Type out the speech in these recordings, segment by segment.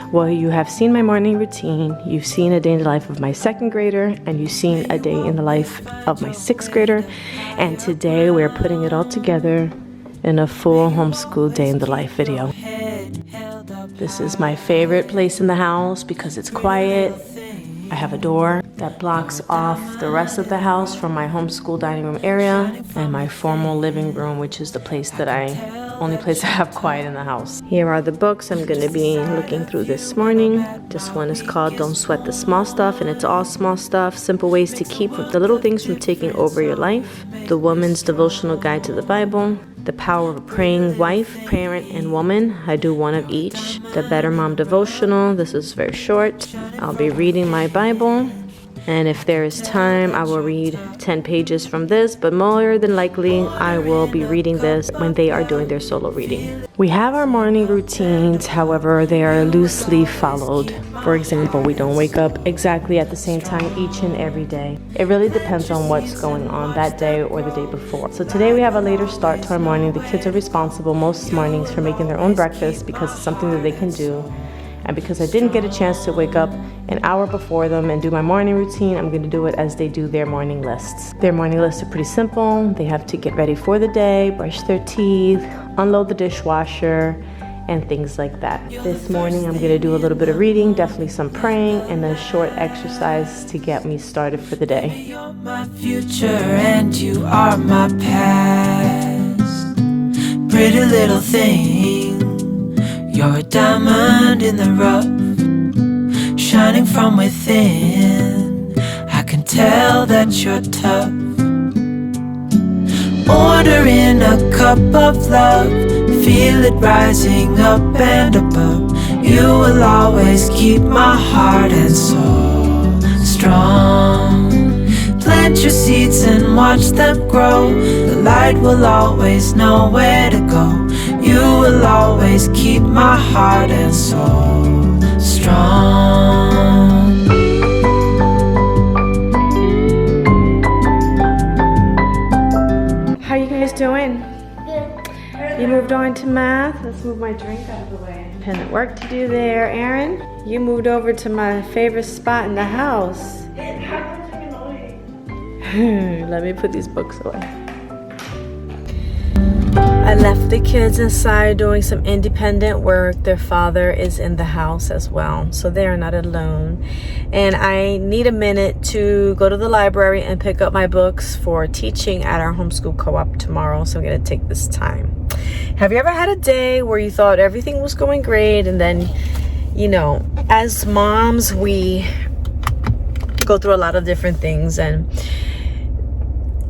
Well, you have seen my morning routine, you've seen a day in the life of my second grader, and you've seen a day in the life of my sixth grader. And today we're putting it all together in a full homeschool day in the life video. This is my favorite place in the house because it's quiet. I have a door that blocks off the rest of the house from my homeschool dining room area and my formal living room, which is the only place I have quiet in the house. Here are the books I'm going to be looking through this morning. This one is called Don't Sweat the Small Stuff, and it's all small stuff, simple ways to keep the little things from taking over your life. The Woman's Devotional Guide to the Bible. The Power of a Praying Wife, Parent, and Woman. I do one of each. The Better Mom Devotional. This is very short. I'll be reading my Bible. And if there is time, I will read 10 pages from this, but more than likely, I will be reading this when they are doing their solo reading. We have our morning routines, however, they are loosely followed. For example, we don't wake up exactly at the same time each and every day. It really depends on what's going on that day or the day before. So today we have a later start to our morning. The kids are responsible most mornings for making their own breakfast because it's something that they can do. And because I didn't get a chance to wake up an hour before them and do my morning routine, I'm going to do it as they do their morning lists. Their morning lists are pretty simple. They have to get ready for the day, brush their teeth, unload the dishwasher, and things like that. This morning I'm going to do a little bit of reading, definitely some praying, and a short exercise to get me started for the day. You're my future and you are my past. Pretty little thing, you're a diamond in the rough, shining from within. I can tell that you're tough. Order in a cup of love, feel it rising up and above. You will always keep my heart and soul strong. Plant your seeds and watch them grow. The light will always know where to go. You will always keep my heart and soul strong. How you guys doing? Good. You moved on to math. Let's move my drink out of the way. Independent work to do there. Aaron, you moved over to my favorite spot in the house. Let me put these books away. I left the kids inside doing some independent work. Their father is in the house as well, so they are not alone. And I need a minute to go to the library and pick up my books for teaching at our homeschool co-op tomorrow, so I'm going to take this time. Have you ever had a day where you thought everything was going great, and then, you know, as moms, we go through a lot of different things, and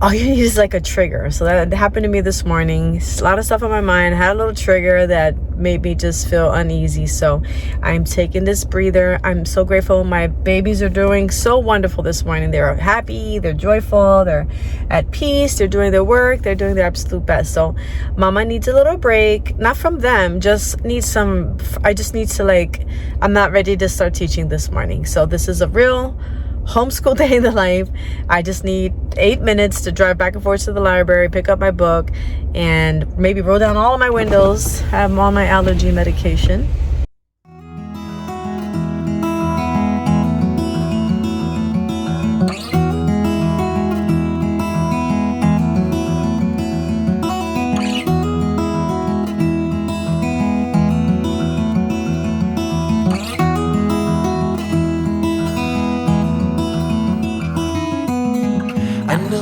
all you need is like a trigger. So that happened to me this morning. A lot of stuff on my mind. I had a little trigger that made me just feel uneasy. So I'm taking this breather. I'm so grateful. My babies are doing so wonderful this morning. They're happy. They're joyful. They're at peace. They're doing their work. They're doing their absolute best. So mama needs a little break. Not from them. Just needs some. I just need to I'm not ready to start teaching this morning. So this is a real homeschool day in the life. I just need 8 minutes to drive back and forth to the library, pick up my book, and maybe roll down all of my windows, have all my allergy medication.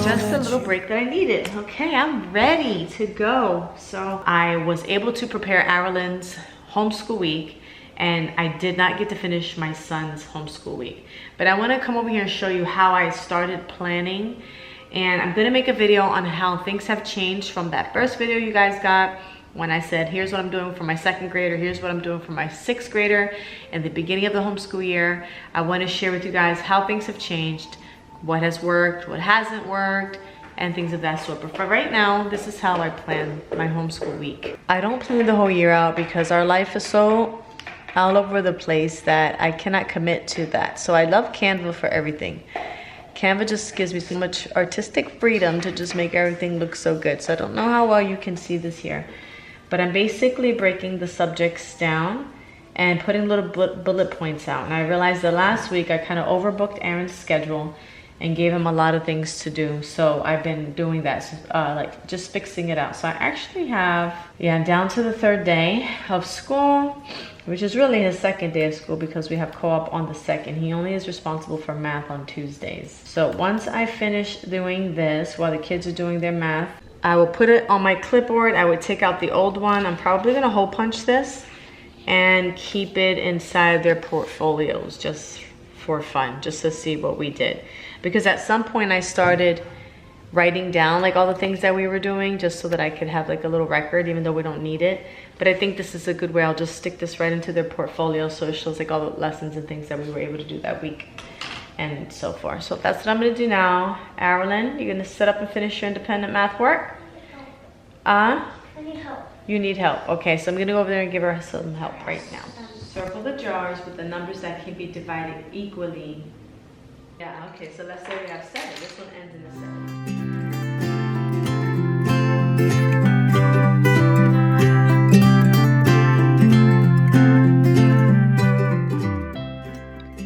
Just a little break that I needed. Okay, I'm ready to go. So I was able to prepare Arlen's homeschool week, and I did not get to finish my son's homeschool week. But I want to come over here and show you how I started planning, and I'm going to make a video on how things have changed from that first video you guys got when I said, here's what I'm doing for my second grader, here's what I'm doing for my sixth grader in the beginning of the homeschool year. I want to share with you guys how things have changed, what has worked, what hasn't worked, and things of that sort. But for right now, this is how I plan my homeschool week. I don't plan the whole year out because our life is so all over the place that I cannot commit to that. So I love Canva for everything. Canva just gives me so much artistic freedom to just make everything look so good. So I don't know how well you can see this here, but I'm basically breaking the subjects down and putting little bullet points out. And I realized that last week I kind of overbooked Aaron's schedule and gave him a lot of things to do. So I've been doing that, like just fixing it out. So I actually have, I'm down to the 3rd day of school, which is really his 2nd day of school because we have co-op on the 2nd. He only is responsible for math on Tuesdays. So once I finish doing this while the kids are doing their math, I will put it on my clipboard. I would take out the old one. I'm probably gonna hole punch this and keep it inside their portfolios just for fun, just to see what we did. Because at some point I started writing down like all the things that we were doing just so that I could have like a little record, even though we don't need it. But I think this is a good way. I'll just stick this right into their portfolio so it shows like all the lessons and things that we were able to do that week and so forth. So that's what I'm gonna do now. Arilyn, you're gonna sit up and finish your independent math work? I need help. You need help. Okay, so I'm gonna go over there and give her some help right now. Circle the jars with the numbers that can be divided equally. Yeah, okay, so let's say we have 7. This one ends in a 7.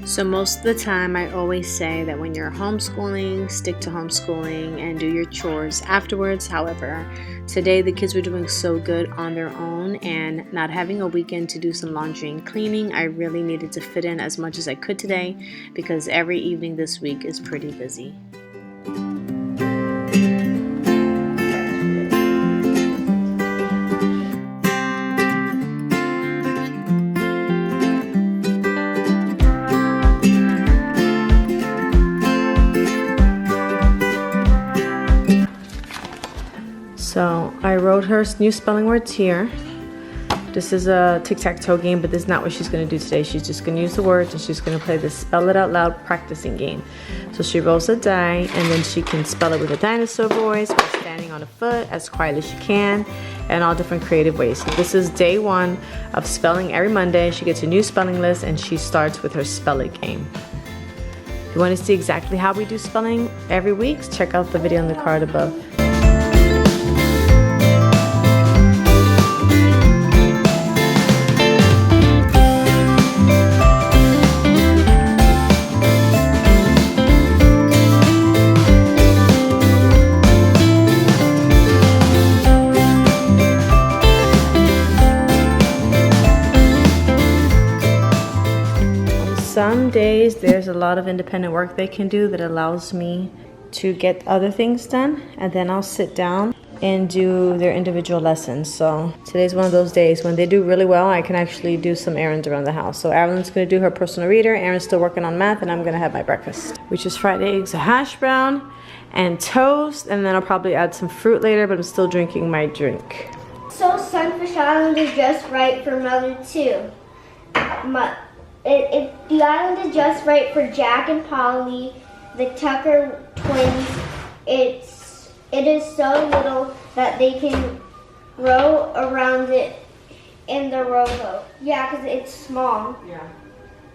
So most of the time I always say that when you're homeschooling, stick to homeschooling and do your chores afterwards. However, today the kids were doing so good on their own and not having a weekend to do some laundry and cleaning, I really needed to fit in as much as I could today because every evening this week is pretty busy. So I wrote her new spelling words here. This is a tic-tac-toe game, but this is not what she's going to do today. She's just going to use the words and she's going to play this spell it out loud practicing game. So she rolls a die and then she can spell it with a dinosaur voice or standing on a foot as quietly as she can and all different creative ways. So this is day 1 of spelling every Monday. She gets a new spelling list and she starts with her spell it game. If you want to see exactly how we do spelling every week, check out the video on the card above. Some days there's a lot of independent work they can do that allows me to get other things done, and then I'll sit down and do their individual lessons. So today's one of those days when they do really well, I can actually do some errands around the house. So Arilyn's gonna do her personal reader, Aaron's still working on math, and I'm gonna have my breakfast, which is fried eggs, a hash brown, and toast, and then I'll probably add some fruit later, but I'm still drinking my drink. So Sunfish Island is just right for Mother too. The island is just right for Jack and Polly, the Tucker twins. It is so little that they can row around it in the rowboat. Yeah, because it's small. Yeah.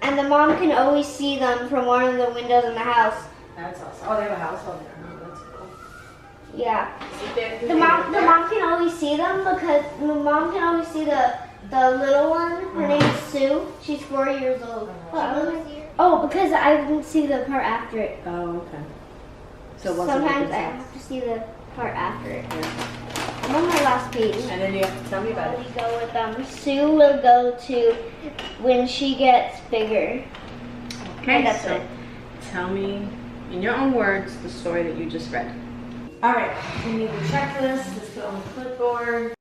And the mom can always see them from one of the windows in the house. That's awesome. Oh, they have a house over there. Oh, that's cool. Yeah. The mom can always see them because the mom can always see the little one. Her name is Sue. She's 4 years old. Oh, because I didn't see the part after it. Oh, okay. So sometimes I have to see the part after it. Yeah. I'm on my last page. And then you have to tell me about it. We go with them. Sue will go to when she gets bigger. Okay, and that's so it. Tell me in your own words the story that you just read. All right, we need the checklist. Let's go on the clipboard.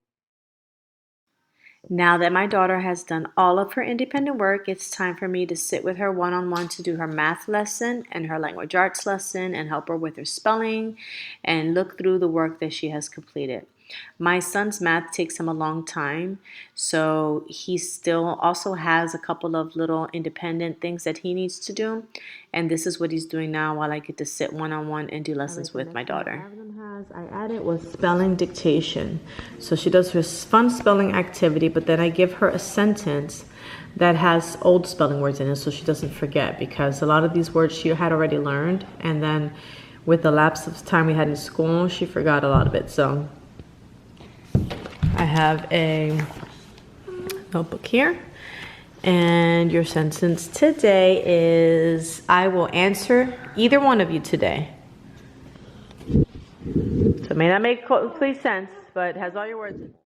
Now that my daughter has done all of her independent work, it's time for me to sit with her one-on-one to do her math lesson and her language arts lesson and help her with her spelling and look through the work that she has completed. My son's math takes him a long time, so he still also has a couple of little independent things that he needs to do, and this is what he's doing now while I get to sit one-on-one and do lessons with my daughter. I added was spelling dictation. So she does her fun spelling activity, but then I give her a sentence that has old spelling words in it so she doesn't forget, because a lot of these words she had already learned, and then with the lapse of time we had in school, she forgot a lot of it. So I have a notebook here, and your sentence today is, I will answer either one of you today. So it may not make complete sense, but it has all your words in it.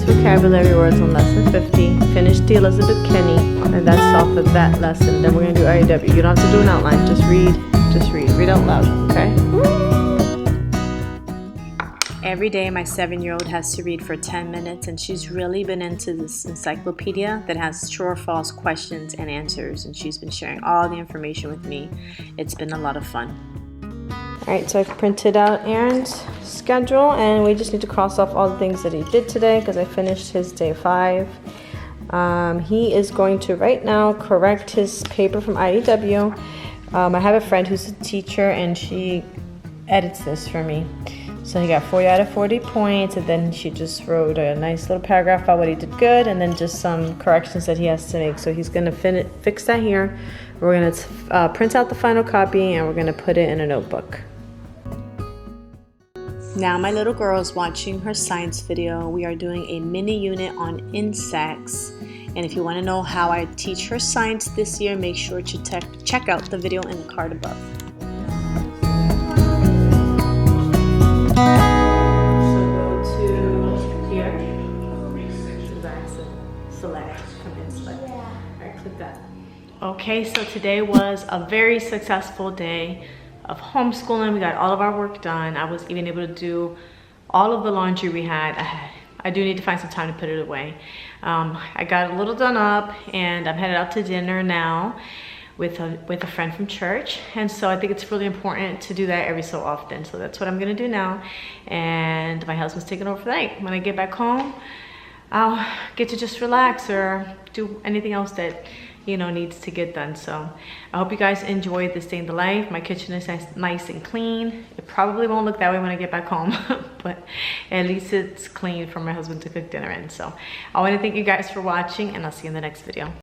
Vocabulary words on lesson 50. Finish the Elizabeth Kenny, and that's off of that lesson. Then we're gonna do IEW. You don't have to do an outline. Just read out loud. Okay. Every day, my 7-year-old has to read for 10 minutes, and she's really been into this encyclopedia that has true or false questions and answers, and she's been sharing all the information with me. It's been a lot of fun. All right, so I've printed out Aaron's schedule, and we just need to cross off all the things that he did today because I finished his day 5. He is going to right now correct his paper from IEW. I have a friend who's a teacher, and she edits this for me. So he got 40 out of 40 points, and then she just wrote a nice little paragraph about what he did good, and then just some corrections that he has to make. So he's going to fix that here. We're going to print out the final copy, and we're going to put it in a notebook. Now my little girl is watching her science video. We are doing a mini unit on insects. And if you want to know how I teach her science this year, make sure to check out the video in the card above. So go to here. Select. Come in, select. All right, click that. Okay, so today was a very successful day of homeschooling. We got all of our work done. I was even able to do all of the laundry we had. I do need to find some time to put it away. I got a little done up, and I'm headed out to dinner now with a friend from church. And so I think it's really important to do that every so often. So that's what I'm gonna do now. And my husband's taking over for the night. When I get back home, I'll get to just relax or do anything else that needs to get done. So I hope you guys enjoyed this day in the life. My kitchen is nice and clean. It probably won't look that way when I get back home, but at least it's clean for my husband to cook dinner in. So I want to thank you guys for watching, and I'll see you in the next video.